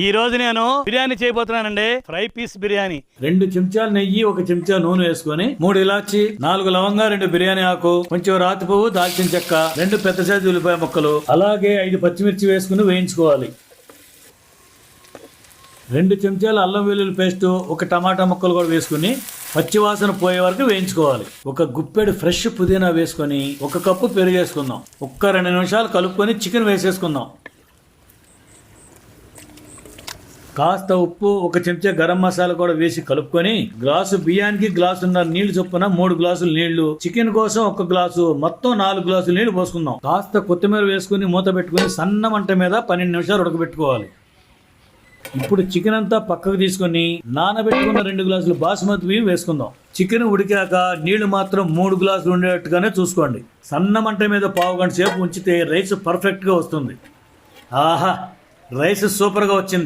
ఈ రోజు నేను బిర్యానీ చేయబోతున్నానండి. Fry piece biryani. 2 చెంచాలు నెయ్యి, 1 చెంచా నూనె వేసుకొని 3 ఇలాచి, 4 లవంగా, 2 బిర్యానీ ఆకు, కొంచెం రాతి పువ్వు, దాల్చిన చెక్క, 2 పెద్ద సైజు ఉల్లిపాయ ముక్కలు, అలాగే 5 పచ్చిమిర్చి వేసుకుని వేయించుకోవాలి. 2 చెంచాల అల్లం వెల్లుల్లి పేస్ట్, 1 టమాటా ముక్కలు కూడా వేసుకుని పచ్చివాసన పోయే వరకు వేయించుకోవాలి. 1 గుప్పెడు ఫ్రెష్ పుదీనా వేసుకొని 1 కప్పు పెరుగు వేసుకుందాం. 2 నిమిషాలు కలుపుకొని చికెన్ వేసేసుకుందాం. కాస్త ఉప్పు, 1 చెంచా గరం మసాలా కూడా వేసి కలుపుకొని గ్లాసు బియ్యానికి గ్లాసున్నర నీళ్లు చొప్పున 3 గ్లాసులు నీళ్లు, చికెన్ కోసం 1 గ్లాసు, మొత్తం 4 గ్లాసులు నీళ్లు పోసుకుందాం. కాస్త కొత్తిమీర వేసుకుని మూత పెట్టుకుని సన్న మంట మీద 12 నిమిషాలు ఉడకబెట్టుకోవాలి. ఇప్పుడు చికెన్ అంతా పక్కకు తీసుకుని నానబెట్టుకున్న 2 గ్లాసులు బాసుమతి బియ్యం వేసుకుందాం. చికెన్ ఉడికాక నీళ్లు మాత్రం 3 గ్లాసులు ఉండేట్టుగానే చూసుకోండి. సన్న మంట మీద పావు గంట సేపు ఉంచితే రైస్ పర్ఫెక్ట్ గా వస్తుంది. ఆహా, రైస్ సూపర్ గా వచ్చింది.